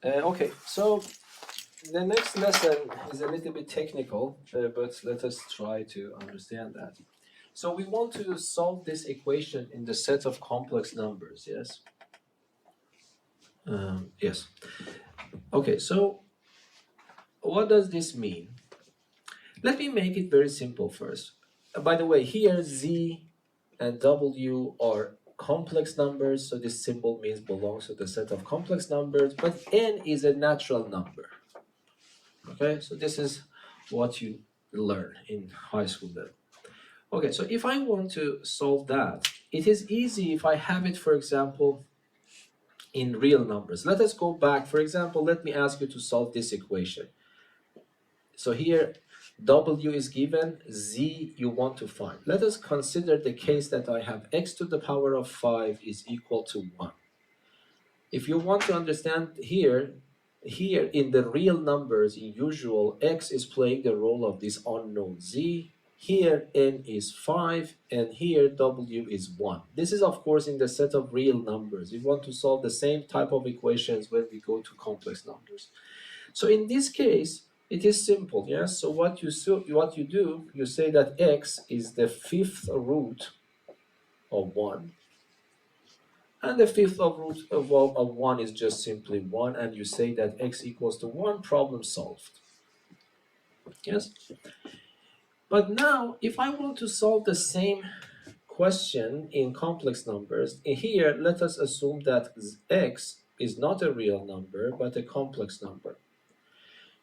Okay, so the next lesson is a little bit technical, but let us try to understand that. So we want to solve this equation in the set of complex numbers, yes? Yes. Okay, so what does this mean? Let me make it very simple first. By the way, here Z and W are complex numbers, so this symbol means belongs to the set of complex numbers, but N is a natural number. Okay, so this is what you learn in high school level. Okay, so if I want to solve that, it is easy if I have it, for example, in real numbers. Let us go back. For example, let me ask you to solve this equation. So here, W is given, Z you want to find. Let us consider the case that I have x to the power of 5 is equal to 1. If you want to understand here in the real numbers, in usual, x is playing the role of this unknown Z. Here n is 5 and here W is 1. This is of course in the set of real numbers. We want to solve the same type of equations when we go to complex numbers. So in this case, it is simple, yes? So what you do, you say that x is the fifth root of 1. And the fifth of root of 1 is just simply 1, and you say that x equals to 1, problem solved. Yes? But now, if I want to solve the same question in complex numbers, here let us assume that x is not a real number, but a complex number.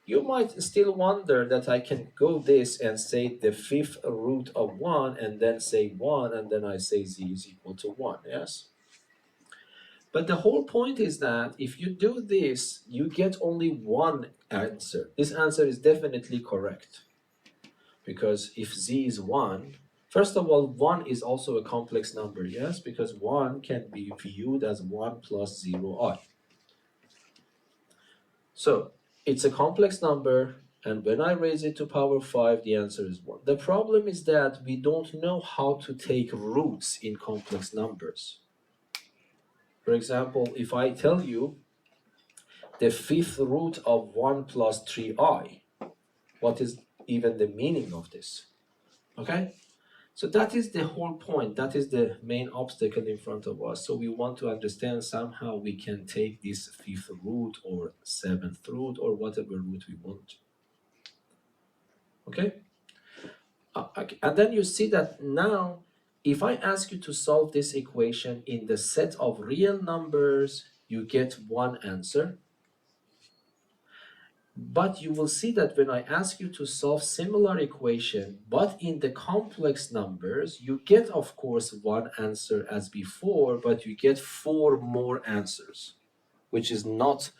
You might still wonder that I can go this and say the fifth root of 1 and then say 1 and then I say z is equal to 1, yes? But the whole point is that if you do this, you get only one answer. This answer is definitely correct. Because if z is 1, first of all, 1 is also a complex number, yes? Because 1 can be viewed as 1 plus 0i. So it's a complex number, and when I raise it to power 5, the answer is 1. The problem is that we don't know how to take roots in complex numbers. For example, if I tell you the fifth root of 1 plus 3i, what is even the meaning of this? Okay? So that is the whole point. That is the main obstacle in front of us. So we want to understand somehow we can take this fifth root or seventh root or whatever root we want. Okay? And then you see that now, if I ask you to solve this equation in the set of real numbers, you get one answer. But you will see that when I ask you to solve similar equation, but in the complex numbers, you get, of course, one answer as before, but you get 4 more answers, which is not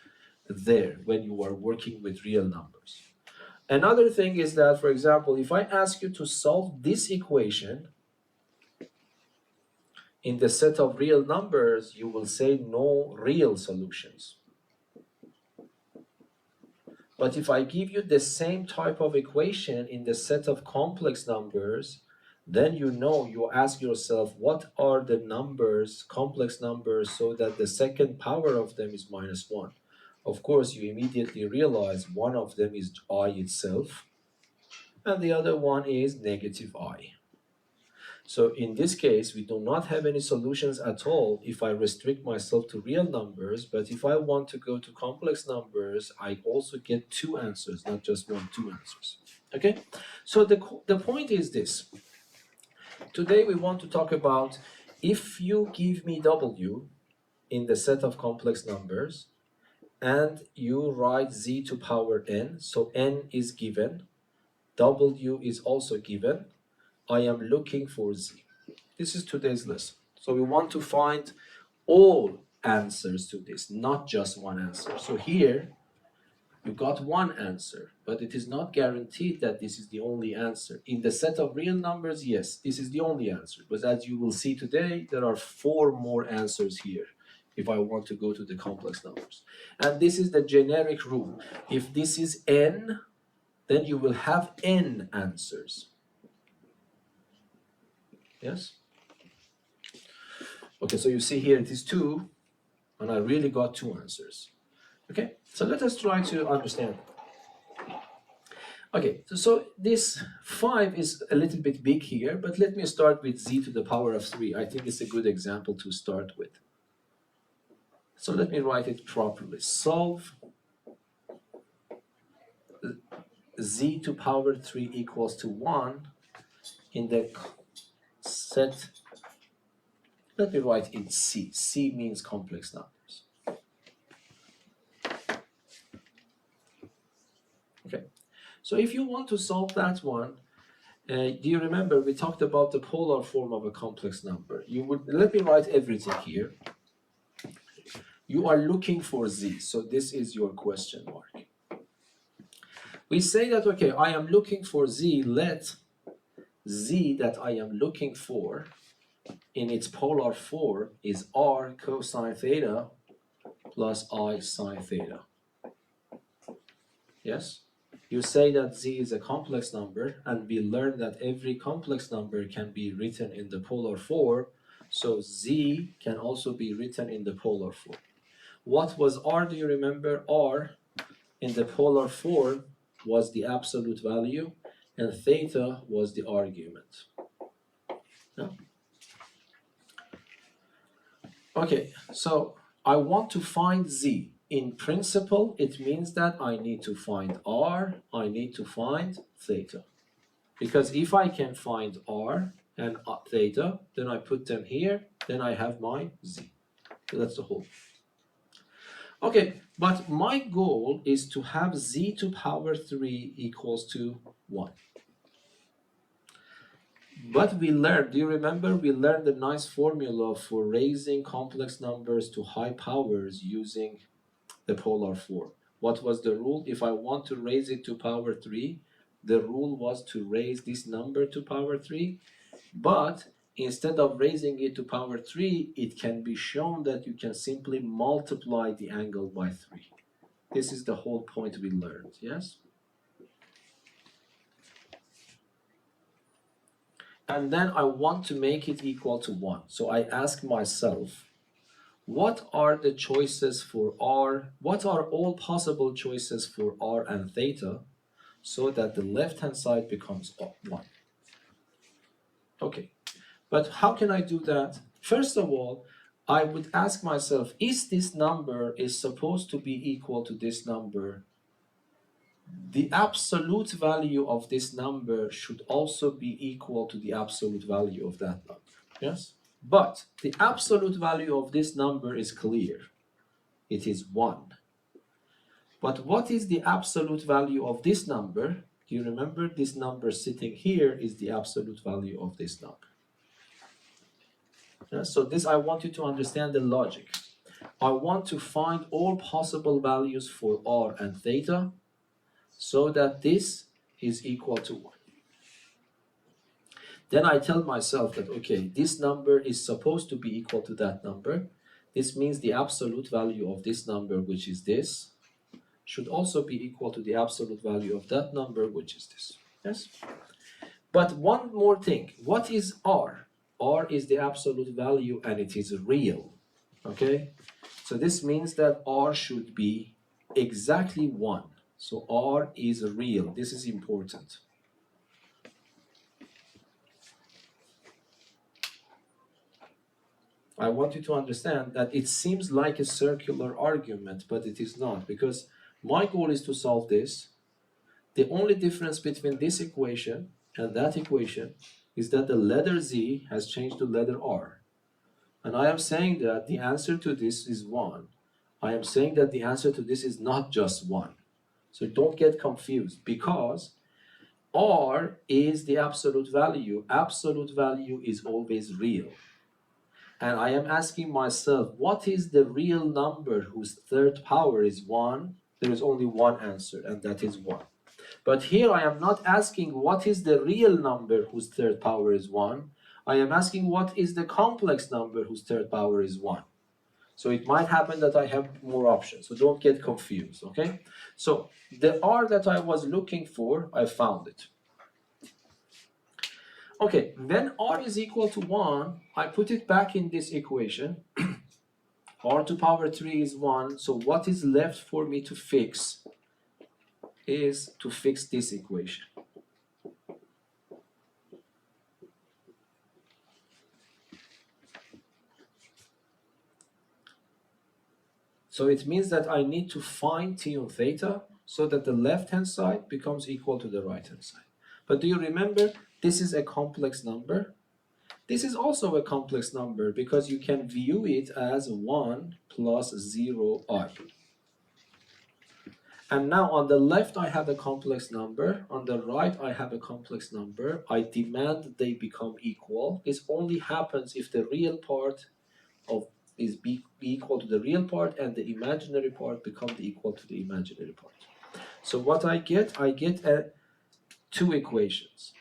there when you are working with real numbers. Another thing is that, for example, if I ask you to solve this equation in the set of real numbers, you will say no real solutions. But if I give you the same type of equation in the set of complex numbers, then you ask yourself, what are the numbers, complex numbers, so that the second power of them is -1. Of course, you immediately realize one of them is I itself, and the other one is -I. So in this case, we do not have any solutions at all if I restrict myself to real numbers, but if I want to go to complex numbers, I also get 2 answers, not just 1, 2 answers. Okay? So the point is this. Today we want to talk about if you give me W in the set of complex numbers, and you write z to power n, so n is given, W is also given, I am looking for z. This is today's lesson. So we want to find all answers to this, not just one answer. So here, you got one answer, but it is not guaranteed that this is the only answer. In the set of real numbers, yes, this is the only answer. But as you will see today, there are 4 more answers here if I want to go to the complex numbers. And this is the generic rule. If this is n, then you will have n answers. Yes? Okay, so you see here it is 2, and I really got 2 answers. Okay, so let us try to understand. Okay, so this 5 is a little bit big here, but let me start with z to the power of 3. I think it's a good example to start with. So let me write it properly. Solve z to power 3 equals to 1 in the set. Let me write in C. C means complex numbers. Okay. So if you want to solve that one, do you remember we talked about the polar form of a complex number? You would let me write everything here. You are looking for z, so this is your question mark. We say that, okay, I am looking for z. Let z that I am looking for in its polar form is r cosine theta plus I sine theta. Yes? You say that z is a complex number, and we learned that every complex number can be written in the polar form, so z can also be written in the polar form. What was r, do you remember? R in the polar form was the absolute value, and theta was the argument. No? Okay, so I want to find z. In principle, it means that I need to find r, I need to find theta. Because if I can find r and theta, then I put them here, then I have my z. So that's the whole. Okay, but my goal is to have z to power 3 equals to 1. But we learned, do you remember we learned a nice formula for raising complex numbers to high powers using the polar form. What was the rule? If I want to raise it to power 3, the rule was to raise this number to power 3, but instead of raising it to power 3, it can be shown that you can simply multiply the angle by 3. This is the whole point we learned, yes? And then I want to make it equal to 1. So I ask myself, what are the choices for r? What are all possible choices for r and theta so that the left-hand side becomes 1? Okay, but how can I do that? First of all, I would ask myself, is this number is supposed to be equal to this number? The absolute value of this number should also be equal to the absolute value of that number, yes? But the absolute value of this number is clear. It is 1. But what is the absolute value of this number? Do you remember this number sitting here is the absolute value of this number? Yeah, so this, I want you to understand the logic. I want to find all possible values for r and theta so that this is equal to 1. Then I tell myself that, okay, this number is supposed to be equal to that number. This means the absolute value of this number, which is this, should also be equal to the absolute value of that number, which is this. Yes? But one more thing. What is r? R is the absolute value and it is real. Okay? So this means that r should be exactly 1. So r is real. This is important. I want you to understand that it seems like a circular argument, but it is not, because my goal is to solve this. The only difference between this equation and that equation is that the letter z has changed to letter r. And I am saying that the answer to this is 1. I am saying that the answer to this is not just 1. So don't get confused, because r is the absolute value. Absolute value is always real. And I am asking myself, what is the real number whose third power is 1? There is only one answer, and that is 1. But here I am not asking what is the real number whose third power is 1. I am asking what is the complex number whose third power is 1. So it might happen that I have more options. So don't get confused, okay? So the r that I was looking for, I found it. Okay, when r is equal to 1, I put it back in this equation. r to power 3 is 1, so what is left for me to fix is to fix this equation. So it means that I need to find t on theta so that the left-hand side becomes equal to the right-hand side. But do you remember, this is a complex number. This is also a complex number because you can view it as 1 plus 0i. And now on the left I have a complex number, on the right I have a complex number. I demand they become equal. This only happens if the real part of is be equal to the real part and the imaginary part become equal to the imaginary part. So what I get two equations.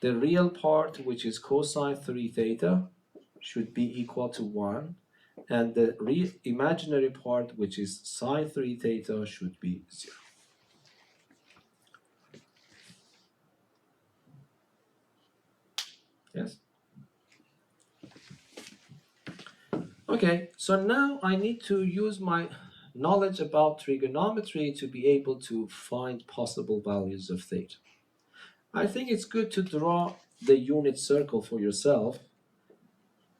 The real part, which is cosine 3 theta, should be equal to 1, and the imaginary part, which is sine 3 theta, should be 0. Yes? Okay, so now I need to use my knowledge about trigonometry to be able to find possible values of theta. I think it's good to draw the unit circle for yourself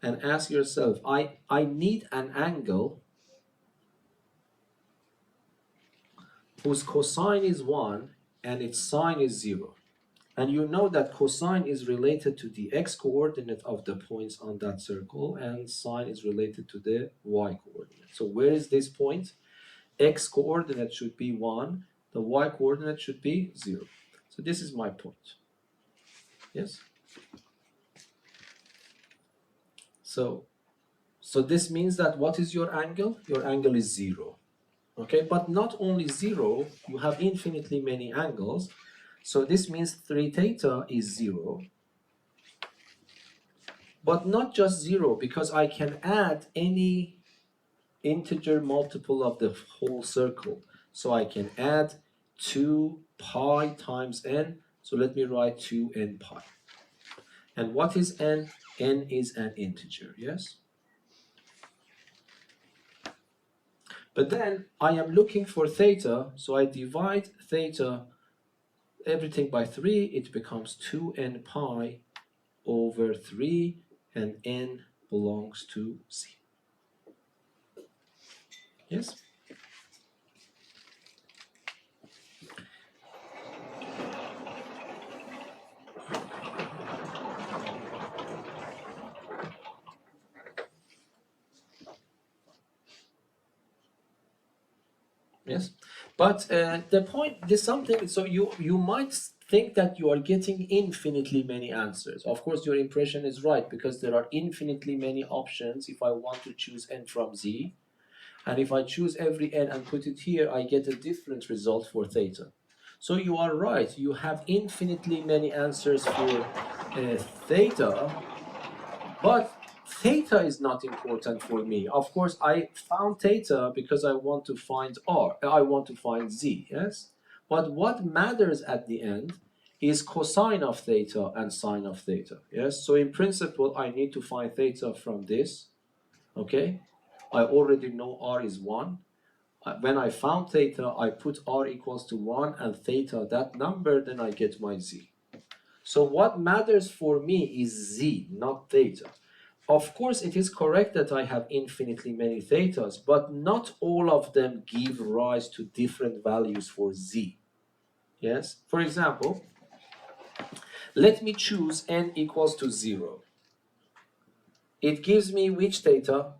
and ask yourself, I need an angle whose cosine is 1 and its sine is 0. And you know that cosine is related to the x-coordinate of the points on that circle, and sine is related to the y-coordinate. So where is this point? X-coordinate should be 1, the y-coordinate should be 0. So this is my point. Yes? So this means that what is your angle? Your angle is 0. Okay, but not only 0, you have infinitely many angles. So this means 3 theta is 0. But not just 0, because I can add any integer multiple of the whole circle. So I can add 2 pi times n. So let me write 2n pi. And what is n? N is an integer, yes? But then I am looking for theta, so I divide theta, everything by 3, it becomes 2n pi over 3, and n belongs to z. Yes? Yes, but the point is something, so you might think that you are getting infinitely many answers. Of course, your impression is right, because there are infinitely many options if I want to choose n from z. And if I choose every n and put it here, I get a different result for theta. So you are right, you have infinitely many answers for theta, but theta is not important for me. Of course, I found theta because I want to find r, I want to find z, yes? But what matters at the end is cosine of theta and sine of theta, yes? So in principle, I need to find theta from this, okay? I already know r is 1. When I found theta, I put r equals to 1 and theta, that number, then I get my z. So what matters for me is z, not theta. Of course, it is correct that I have infinitely many thetas, but not all of them give rise to different values for z. Yes? For example, let me choose n equals to 0. It gives me which theta?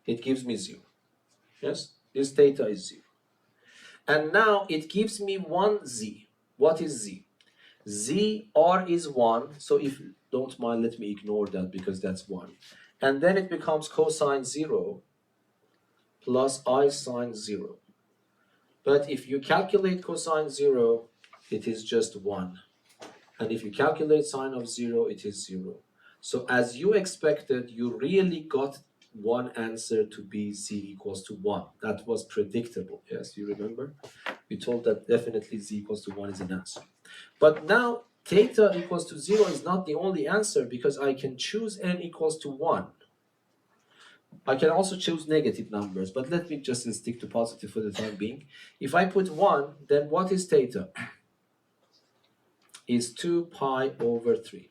It gives me 0. Yes? This theta is 0. And now it gives me 1z. What is z? Z, r is 1, so if you don't mind, let me ignore that because that's 1. And then it becomes cosine 0 plus I sine 0. But if you calculate cosine 0, it is just 1. And if you calculate sine of 0, it is 0. So as you expected, you really got one answer to be z equals to 1. That was predictable, yes, you remember? We told that definitely z equals to 1 is an answer. But now theta equals to 0 is not the only answer, because I can choose n equals to 1. I can also choose negative numbers, but let me just stick to positive for the time being. If I put 1, then what is theta? Is 2 pi over 3.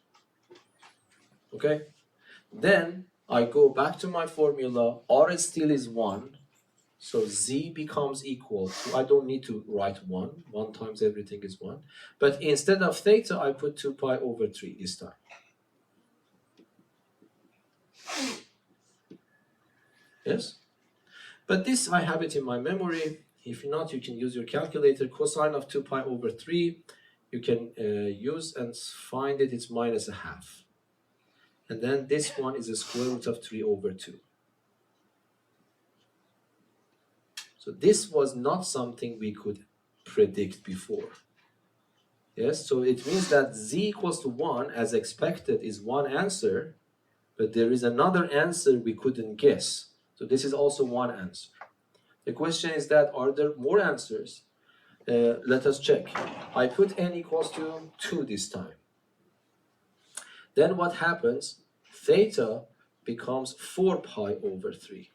Okay? Then I go back to my formula. R still is 1. So z becomes equal to, I don't need to write 1. 1 times everything is 1. But instead of theta, I put 2 pi over 3 this time. Yes? But this, I have it in my memory. If not, you can use your calculator. Cosine of 2 pi over 3, you can use and find it. It's minus a half. And then this one is the square root of 3 over 2. So this was not something we could predict before. Yes, so it means that z equals to 1, as expected, is one answer, but there is another answer we couldn't guess. So this is also one answer. The question is that, are there more answers? Let us check. I put n equals to 2 this time. Then what happens? Theta becomes 4 pi over 3.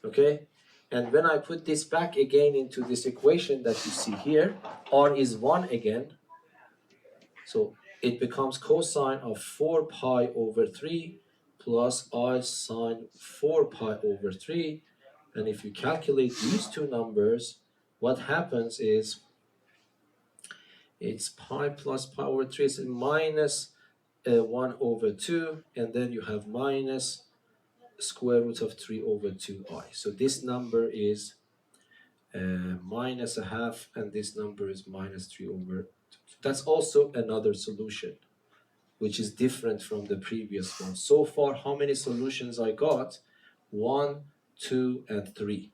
Okay? And when I put this back again into this equation that you see here, r is 1 again. So it becomes cosine of 4 pi over 3 plus I sine 4 pi over 3. And if you calculate these two numbers, what happens is it's pi plus pi over 3 is minus 1 over 2, and then you have minus square root of 3 over 2i. So this number is minus a half, and this number is minus 3 over 2. That's also another solution, which is different from the previous one. So far, how many solutions I got? 1, 2, and 3.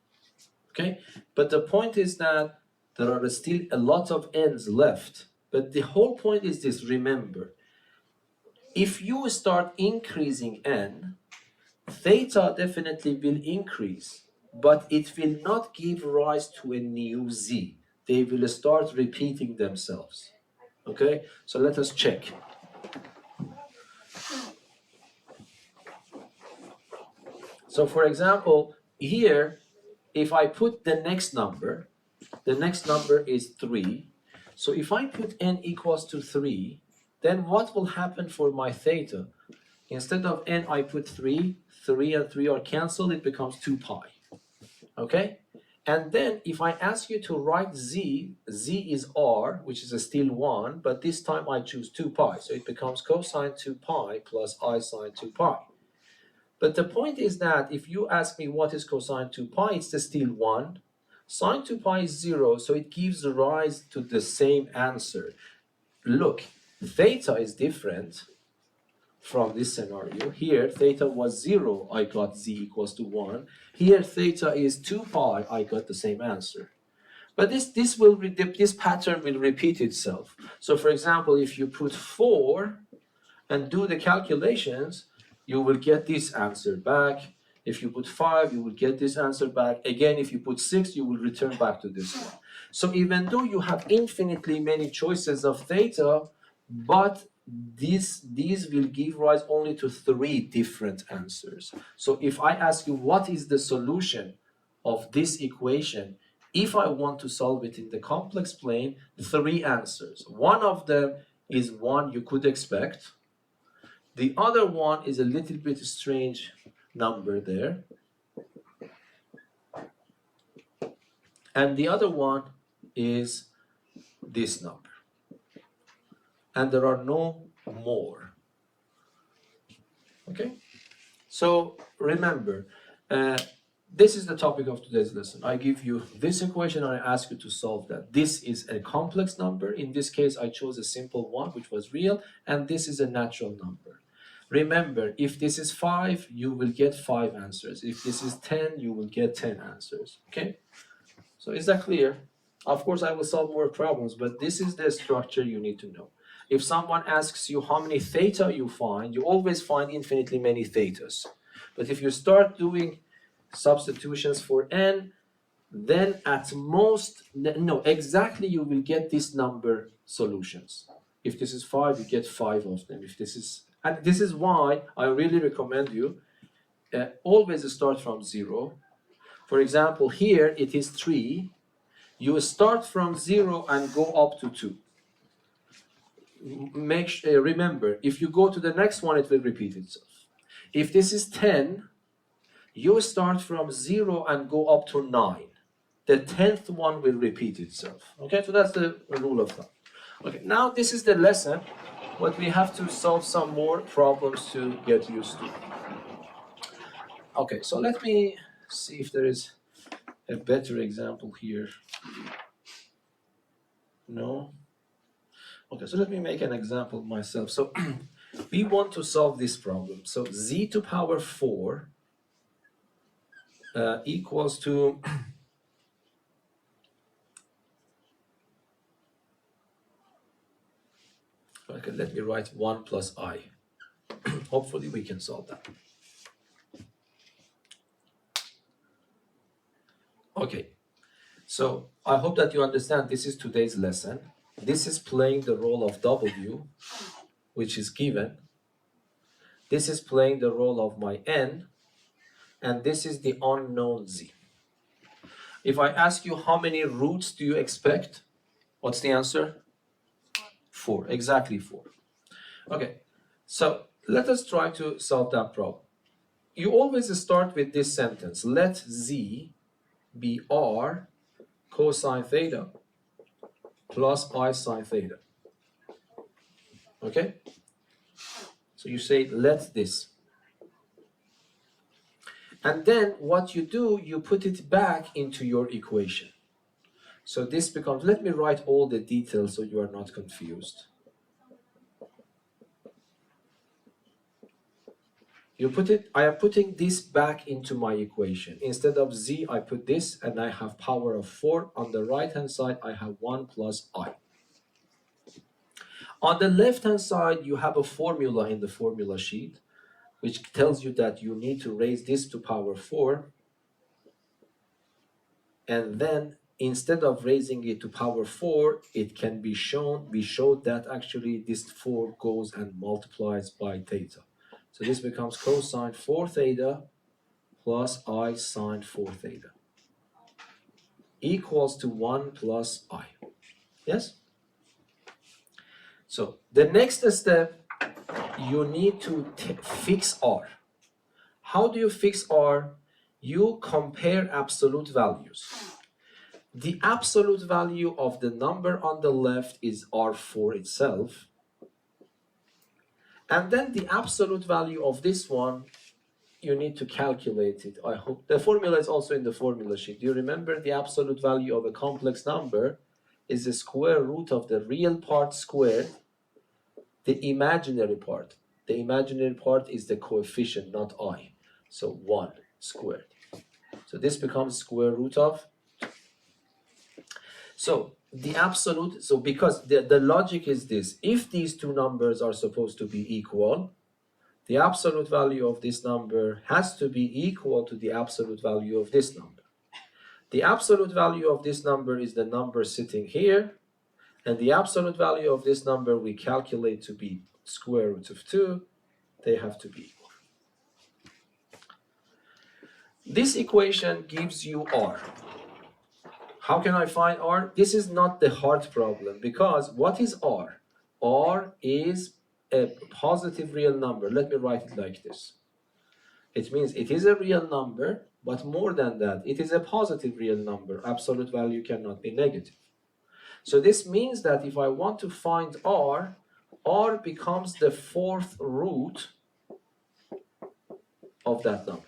Okay, but the point is that there are still a lot of n's left. But the whole point is this, remember, if you start increasing n, theta definitely will increase, but it will not give rise to a new z. They will start repeating themselves. Okay, so let us check. So for example, here, if I put the next number is 3. So if I put n equals to 3, then what will happen for my theta? Instead of n, I put 3. 3 and 3 are cancelled. It becomes 2 pi. Okay? And then if I ask you to write z is r, which is still 1, but this time I choose 2 pi. So it becomes cosine 2 pi plus I sine 2 pi. But the point is that if you ask me what is cosine 2 pi, it's still 1. Sine 2 pi is 0, so it gives rise to the same answer. Look, theta is different from this scenario. Here, theta was 0, I got z equals to 1. Here, theta is 2 pi, I got the same answer. But this pattern will repeat itself. So for example, if you put 4 and do the calculations, you will get this answer back. If you put 5, you will get this answer back. Again, if you put 6, you will return back to this one. So even though you have infinitely many choices of theta, but these will give rise only to 3 different answers. So if I ask you what is the solution of this equation, if I want to solve it in the complex plane, 3 answers. One of them is one you could expect. The other one is a little bit strange number there. And the other one is this number. And there are no more. Okay? So remember, this is the topic of today's lesson. I give you this equation and I ask you to solve that. This is a complex number. In this case, I chose a simple one, which was real, and this is a natural number. Remember, if this is 5, you will get 5 answers. If this is 10, you will get 10 answers. Okay? So is that clear? Of course, I will solve more problems, but this is the structure you need to know. If someone asks you how many theta you find, you always find infinitely many thetas. But if you start doing substitutions for n, then at most, no, exactly you will get this number solutions. If this is 5, you get 5 of them. If this is, and this is why I really recommend you always start from 0. For example, here it is 3. You start from 0 and go up to 2. Remember, if you go to the next one, it will repeat itself. If this is 10, you start from 0 and go up to 9. The 10th one will repeat itself. Okay, so that's the rule of thumb. Okay, now this is the lesson, but we have to solve some more problems to get used to. Okay, so let me see if there is a better example here. No? Okay, so let me make an example myself. So we want to solve this problem. So z to power 4 equals to okay, let me write 1 plus I. Hopefully we can solve that. Okay, so I hope that you understand this is today's lesson. This is playing the role of W, which is given. This is playing the role of my N, and this is the unknown Z. If I ask you how many roots do you expect, what's the answer? 4, exactly 4. Okay, so let us try to solve that problem. You always start with this sentence, let Z be R cosine theta plus I sine theta. Okay? So you say, let this. And then what you do, you put it back into your equation. So this becomes, let me write all the details so you are not confused. You put it, I am putting this back into my equation. Instead of Z, I put this, and I have power of 4. On the right-hand side, I have 1 plus I. On the left-hand side, you have a formula in the formula sheet, which tells you that you need to raise this to power 4. And then, instead of raising it to power 4, it can be shown, we showed that actually this 4 goes and multiplies by theta. So this becomes cosine 4 theta plus I sine 4 theta equals to 1 plus I. Yes? So the next step, you need to fix R. How do you fix R? You compare absolute values. The absolute value of the number on the left is R4 itself. And then the absolute value of this one, you need to calculate it. I hope the formula is also in the formula sheet. Do you remember the absolute value of a complex number is the square root of the real part squared, the imaginary part. The imaginary part is the coefficient, not I. So 1 squared. So this becomes square root of. So the absolute, so because the logic is this, if these two numbers are supposed to be equal, the absolute value of this number has to be equal to the absolute value of this number. The absolute value of this number is the number sitting here, and the absolute value of this number we calculate to be square root of 2. They have to be equal. This equation gives you R. How can I find R? This is not the hard problem, because what is R? R is a positive real number. Let me write it like this. It means it is a real number, but more than that, it is a positive real number. Absolute value cannot be negative. So this means that if I want to find R, R becomes the 4th root of that number.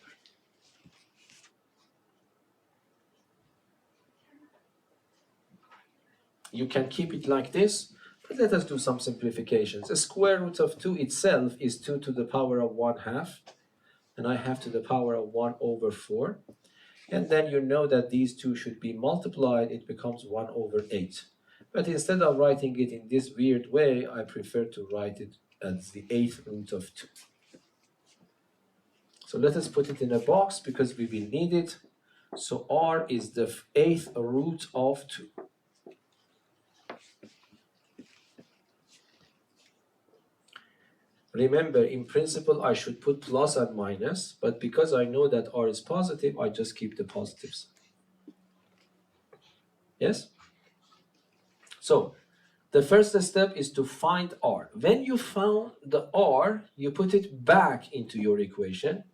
You can keep it like this, but let us do some simplifications. A square root of 2 itself is 2 to the power of 1/2, and I have to the power of 1 over 4. And then you know that these two should be multiplied, it becomes 1 over 8. But instead of writing it in this weird way, I prefer to write it as the 8th root of 2. So let us put it in a box because we will need it. So R is the 8th root of 2. Remember, in principle, I should put plus and minus, but because I know that r is positive, I just keep the positives. Yes? So, the first step is to find r. When you found the r, you put it back into your equation,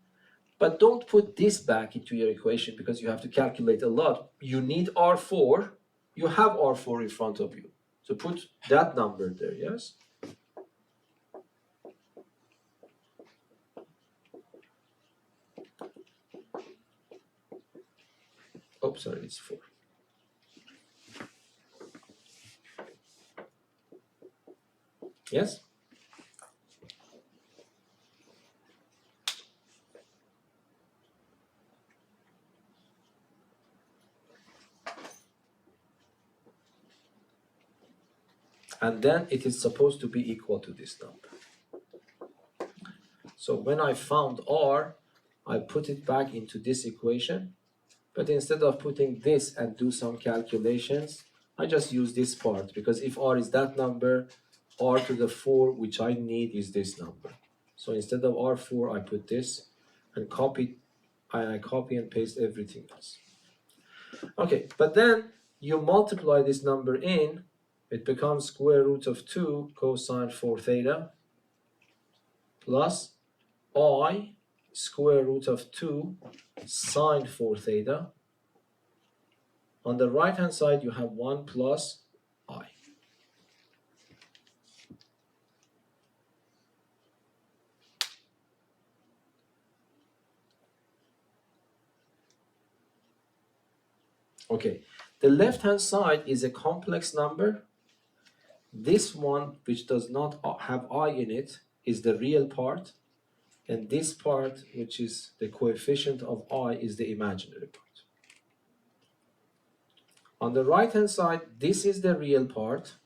but don't put this back into your equation because you have to calculate a lot. You need r4. You have r4 in front of you. So put that number there, yes? Oh, sorry, it's 4. Yes? And then it is supposed to be equal to this number. So when I found r, I put it back into this equation, but instead of putting this and do some calculations, I just use this part, because if r is that number, r to the 4, which I need, is this number. So instead of r4, I put this and I copy and paste everything else. Okay, but then you multiply this number in, it becomes square root of 2 cosine 4 theta plus I square root of 2 sine 4 theta. On the right hand side, you have 1 plus I. Okay, the left hand side is a complex number. This one, which does not have I in it, is the real part. And this part, which is the coefficient of I, is the imaginary part. On the right hand side, this is the real part.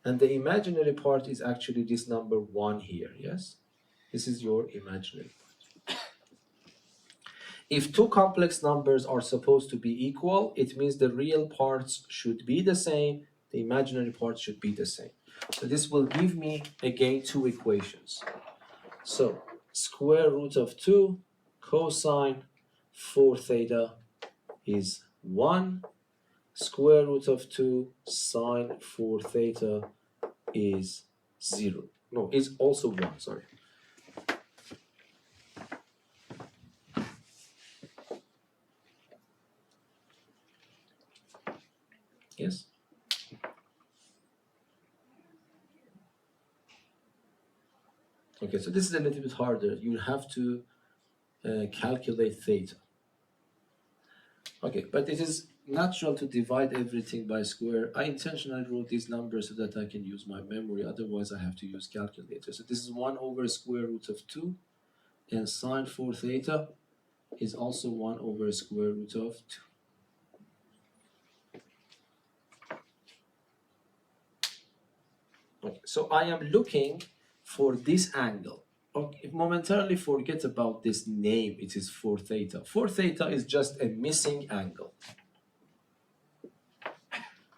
And the imaginary part is actually this number 1 here, yes? This is your imaginary part. If two complex numbers are supposed to be equal, it means the real parts should be the same, the imaginary parts should be the same. So this will give me, again, two equations. So, square root of 2 cosine 4 theta is 1. Square root of 2 sine 4 theta is 0. No, it's also 1, sorry. Yes? Okay, so this is a little bit harder. You have to calculate theta. Okay, but it is natural to divide everything by square. I intentionally wrote these numbers so that I can use my memory, otherwise I have to use calculator. So this is 1 over square root of 2, and sine 4 theta is also 1 over square root of 2. Okay, so I am looking for this angle. Okay, momentarily forget about this name, it is 4 theta. 4 theta is just a missing angle.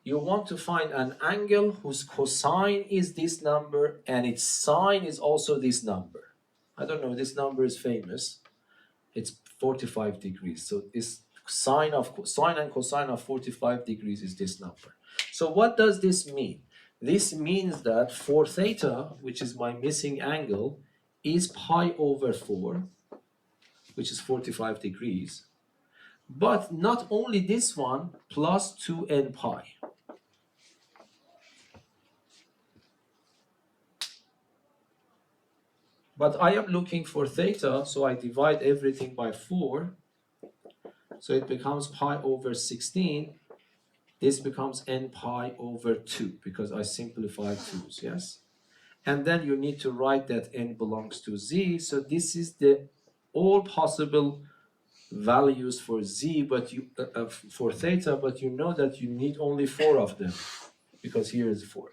You want to find an angle whose cosine is this number and its sine is also this number. I don't know, this number is famous. It's 45 degrees. So this sine and cosine of 45 degrees is this number. So what does this mean? This means that 4 theta, which is my missing angle, is pi over 4, which is 45 degrees. But not only this one, plus 2n pi. But I am looking for theta, so I divide everything by 4. So it becomes pi over 16. This becomes n pi over 2 because I simplify 2's, yes? And then you need to write that n belongs to z. So this is the all possible values for z, but for theta, but you know that you need only 4 of them because here is 4.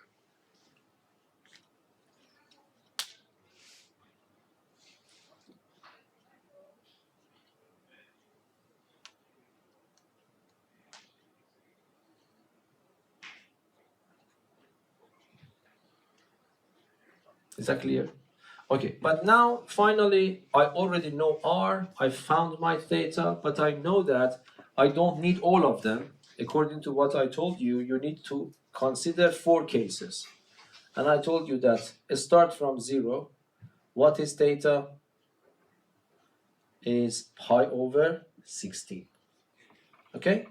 Is that clear? Okay, but now finally I already know r, I found my theta, but I know that I don't need all of them. According to what I told you, you need to consider 4 cases. And I told you that start from 0. What is theta? Is pi over 16. Okay?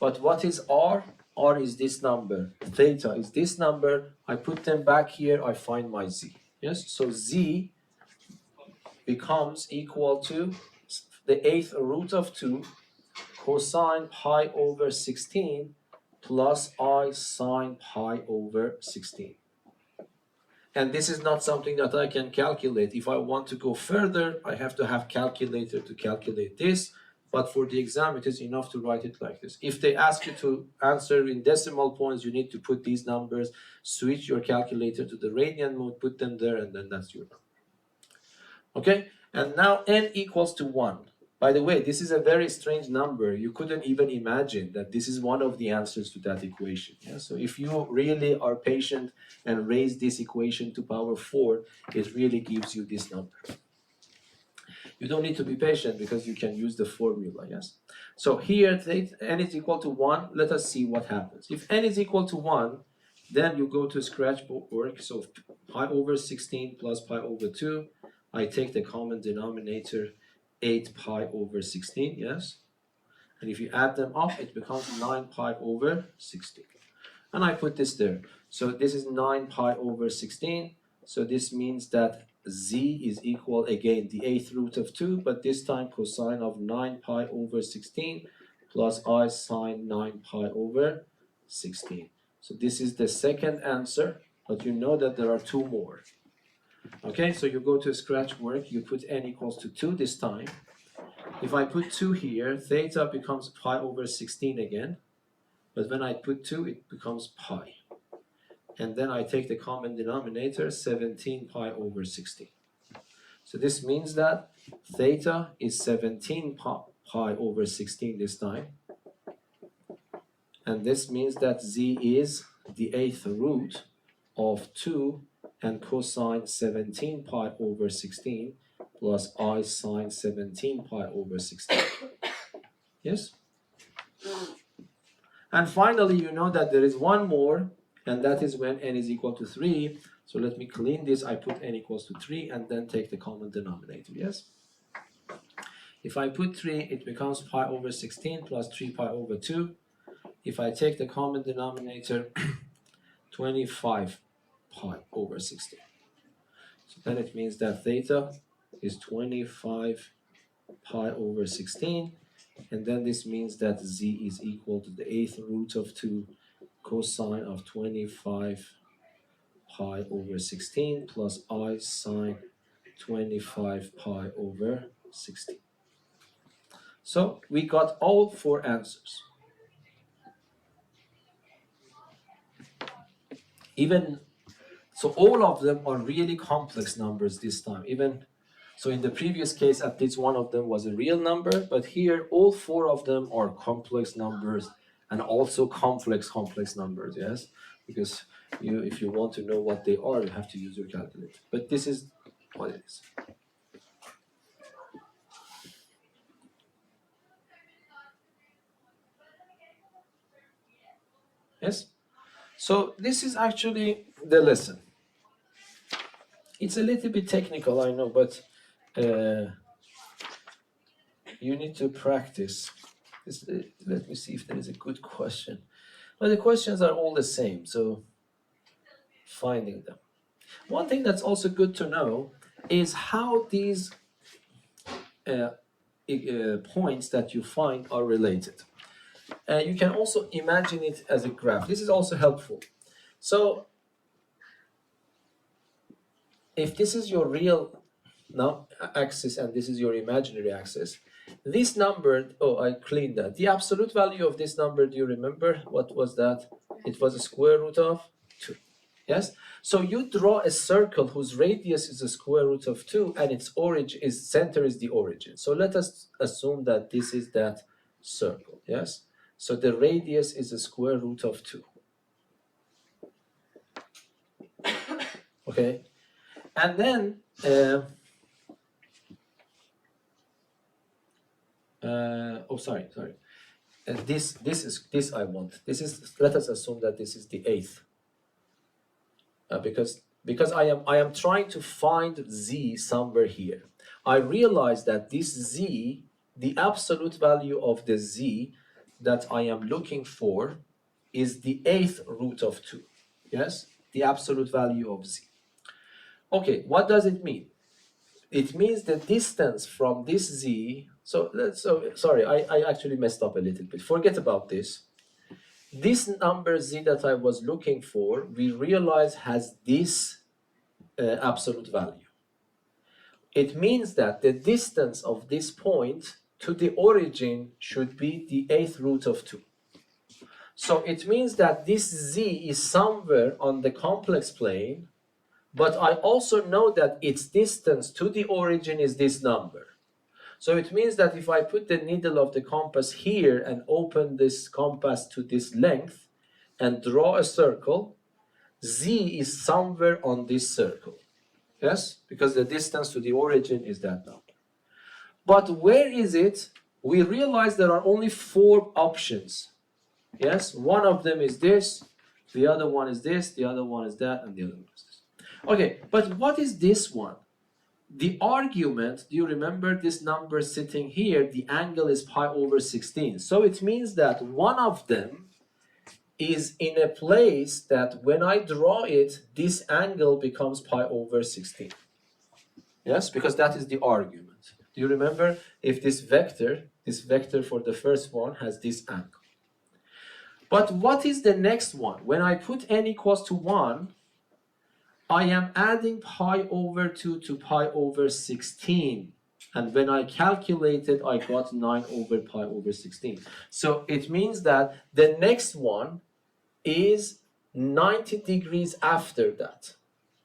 But what is r? R is this number. Theta is this number. I put them back here, I find my z. Yes? So z becomes equal to the 8th root of 2 cosine pi over 16 plus I sine pi over 16. And this is not something that I can calculate. If I want to go further, I have to have calculator to calculate this. But for the exam, it is enough to write it like this. If they ask you to answer in decimal points, you need to put these numbers, switch your calculator to the radian mode, put them there, and then that's your number. Okay? And now n equals to 1. By the way, this is a very strange number. You couldn't even imagine that this is one of the answers to that equation. Yeah? So if you really are patient and raise this equation to power 4, it really gives you this number. You don't need to be patient because you can use the formula, yes? So here, n is equal to 1. Let us see what happens. If n is equal to 1, then you go to scratch work. So pi over 16 plus pi over 2. I take the common denominator, 8 pi over 16, yes? And if you add them up, it becomes 9 pi over 16. And I put this there. So this is 9 pi over 16. So this means that z is equal, again, the 8th root of 2, but this time cosine of 9 pi over 16 plus I sine 9 pi over 16. So this is the second answer, but you know that there are 2 more. Okay, so you go to scratch work, you put n equals to 2 this time. If I put 2 here, theta becomes pi over 16 again. But when I put 2, it becomes pi. And then I take the common denominator, 17 pi over 16. So this means that theta is 17 pi over 16 this time. And this means that z is the 8th root of 2 and cosine 17 pi over 16 plus I sine 17 pi over 16. Yes? And finally, you know that there is one more, and that is when n is equal to 3. So let me clean this. I put n equals to 3 and then take the common denominator, yes? If I put 3, it becomes pi over 16 plus 3 pi over 2. If I take the common denominator, 25 pi over 16. So then it means that theta is 25 pi over 16. And then this means that z is equal to the 8th root of 2 cosine of 25 pi over 16 plus I sine 25 pi over 16. So we got all 4 answers. So all of them are really complex numbers this time. So in the previous case, at least one of them was a real number, but here all 4 of them are complex numbers and also complex numbers, yes? Because if you want to know what they are, you have to use your calculator. But this is what it is. Yes? So this is actually the lesson. It's a little bit technical, I know, but you need to practice. Let me see if there is a good question. Well, the questions are all the same, so finding them. One thing that's also good to know is how these points that you find are related. You can also imagine it as a graph. This is also helpful. So if this is your real axis and this is your imaginary axis, this number, I cleaned that. The absolute value of this number, do you remember? What was that? It was a square root of 2. Yes? So you draw a circle whose radius is the square root of 2 and its center is the origin. So let us assume that this is that circle. Yes? So the radius is the square root of 2. Okay? And then, sorry. This I want. This is, let us assume that this is the eighth, because I am trying to find z somewhere here. I realize that this z, the absolute value of the z that I am looking for, is the eighth root of 2. Yes, the absolute value of z. Okay, what does it mean? It means the distance from this z. So sorry, I actually messed up a little bit. Forget about this. This number z that I was looking for, we realize has this absolute value. It means that the distance of this point to the origin should be the eighth root of 2. So it means that this z is somewhere on the complex plane, but I also know that its distance to the origin is this number. So it means that if I put the needle of the compass here and open this compass to this length and draw a circle, z is somewhere on this circle. Yes, because the distance to the origin is that number. But where is it? We realize there are only 4 options. Yes, one of them is this, the other one is this, the other one is that, and the other one is this. Okay, but what is this one? The argument, do you remember this number sitting here? The angle is pi over 16. So it means that one of them is in a place that when I draw it, this angle becomes pi over 16. Yes, because that is the argument. Do you remember if this vector for the first one has this angle? But what is the next one? When I put n equals to 1, I am adding pi over 2 to pi over 16. And when I calculated, I got 9 over pi over 16. So it means that the next one is 90 degrees after that.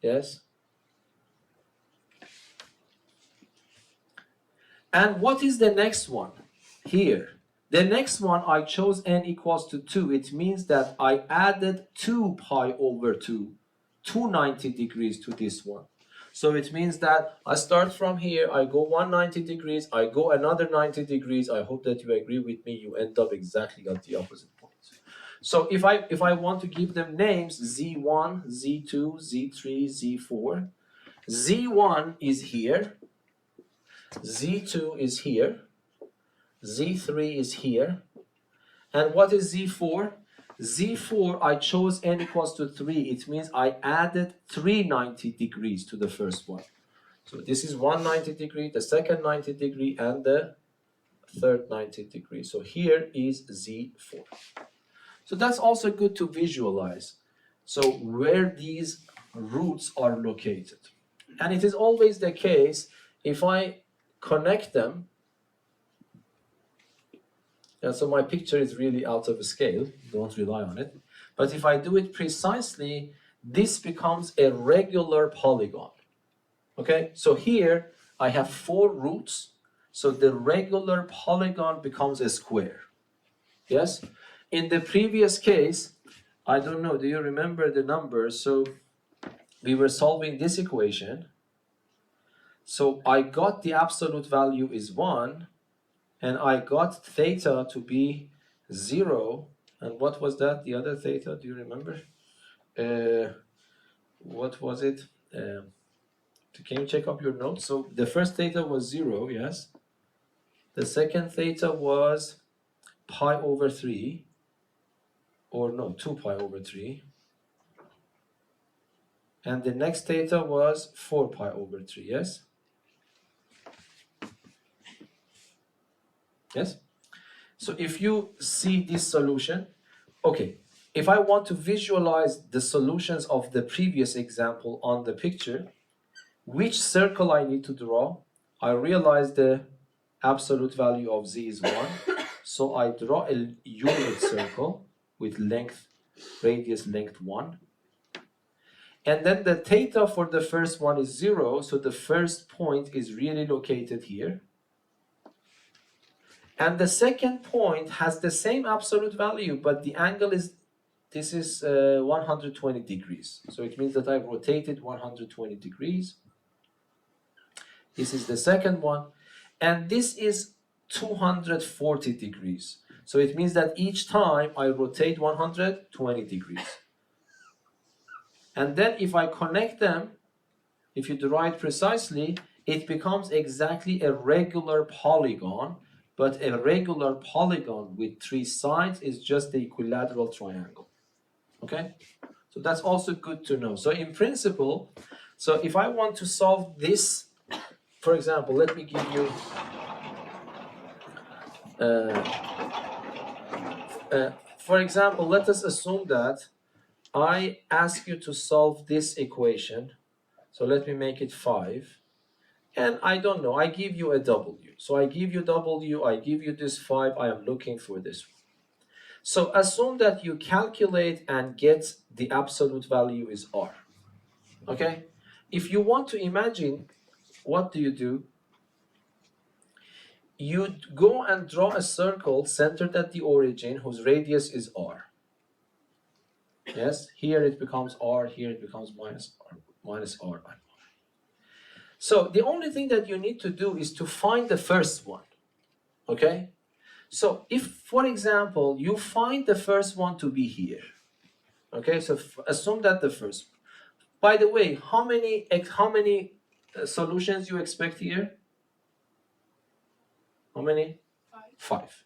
Yes? And what is the next one? Here. The next one, I chose n equals to 2. It means that I added 2 pi over 2 to 90 degrees to this one. So it means that I start from here, I go 190 degrees, I go another 90 degrees. I hope that you agree with me. You end up exactly at the opposite point. So if I want to give them names, Z1, Z2, Z3, Z4, Z1 is here, Z2 is here, Z3 is here, and what is Z4? Z4, I chose n equals to 3. It means I added 390 degrees to the first one. So this is 190 degree, the second 90 degree, and the third 90 degree. So here is Z4. So that's also good to visualize. So where these roots are located. And it is always the case if I connect them. And so my picture is really out of scale, don't rely on it. But if I do it precisely, this becomes a regular polygon. Okay, so here I have 4 roots, so the regular polygon becomes a square. Yes? In the previous case, I don't know, do you remember the numbers? So we were solving this equation. So I got the absolute value is 1, and I got theta to be 0. And what was that? The other theta, do you remember? What was it? Can you check up your notes? So the first theta was 0, yes. The second theta was pi over 3. Or no, 2 pi over 3. And the next theta was 4 pi over 3, yes? Yes? So if you see this solution, okay, if I want to visualize the solutions of the previous example on the picture, which circle I need to draw? I realize the absolute value of z is 1, so I draw a unit circle with length, radius length 1. And then the theta for the first one is 0, so the first point is really located here. And the second point has the same absolute value, but the angle is this is 120 degrees. So it means that I've rotated 120 degrees. This is the second one. And this is 240 degrees. So it means that each time I rotate 120 degrees. And then if I connect them, if you draw it precisely, it becomes exactly a regular polygon. But a regular polygon with 3 sides is just the equilateral triangle. Okay? So that's also good to know. So in principle, so if I want to solve this, for example, let me give you for example, let us assume that I ask you to solve this equation. So let me make it 5. And I don't know, I give you a W. So I give you W, I give you this 5, I am looking for this one. So assume that you calculate and get the absolute value is R. Okay? If you want to imagine, what do? You go and draw a circle centered at the origin whose radius is R. Yes? Here it becomes R, here it becomes minus R. So the only thing that you need to do is to find the first one. Okay? So if, for example, you find the first one to be here. Okay, so assume that the first. By the way, how many solutions you expect here? How many? 5.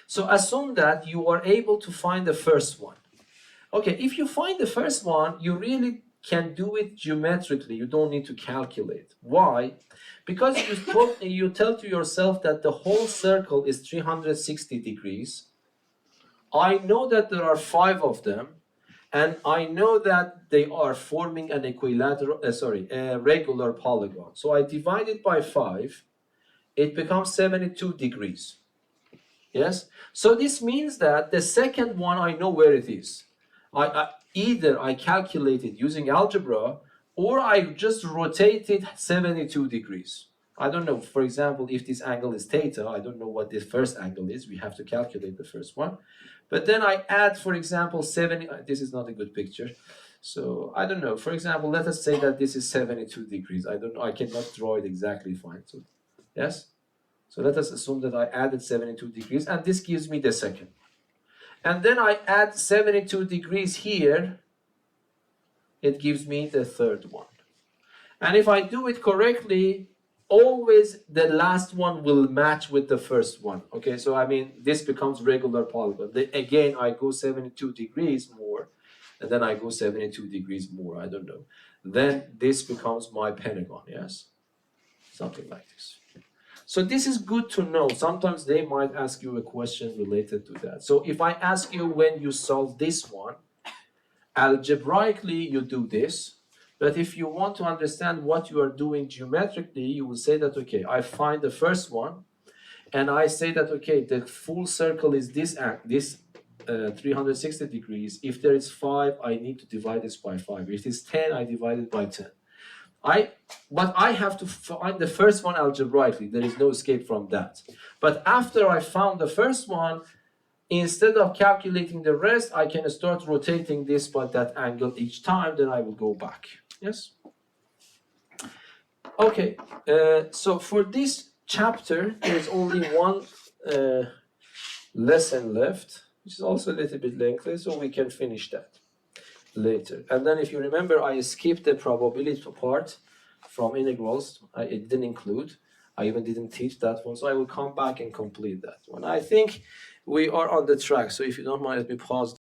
So assume that you are able to find the first one. Okay, if you find the first one, you really can do it geometrically. You don't need to calculate. Why? Because you tell to yourself that the whole circle is 360 degrees. I know that there are 5 of them, and I know that they are forming an equilateral, a regular polygon. So I divide it by 5. It becomes 72 degrees. Yes? So this means that the second one, I know where it is. Either I calculate it using algebra, or I just rotate it 72 degrees. I don't know, for example, if this angle is theta, I don't know what this first angle is. We have to calculate the first one. But then I add, for example, 70, this is not a good picture. So I don't know, for example, let us say that this is 72 degrees. I don't know, I cannot draw it exactly fine. So, yes? So let us assume that I added 72 degrees, and this gives me the second. And then I add 72 degrees here, it gives me the third one. And if I do it correctly, always the last one will match with the first one. Okay, so I mean, this becomes regular polygon. Again, I go 72 degrees more, and then I go 72 degrees more, I don't know. Then this becomes my pentagon, yes? Something like this. So this is good to know. Sometimes they might ask you a question related to that. So if I ask you when you solve this one, algebraically you do this. But if you want to understand what you are doing geometrically, you will say that, okay, I find the first one, and I say that, okay, the full circle is this 360 degrees. If there is 5, I need to divide this by 5. If it is 10, I divide it by 10. But I have to find the first one algebraically. There is no escape from that. But after I found the first one, instead of calculating the rest, I can start rotating this by that angle each time. Then I will go back. Yes? Okay. So for this chapter, there's only one lesson left, which is also a little bit lengthy, so we can finish that later. And then if you remember, I skipped the probability part from integrals. It didn't include. I even didn't teach that one, so I will come back and complete that one. I think we are on the track, so if you don't mind, let me pause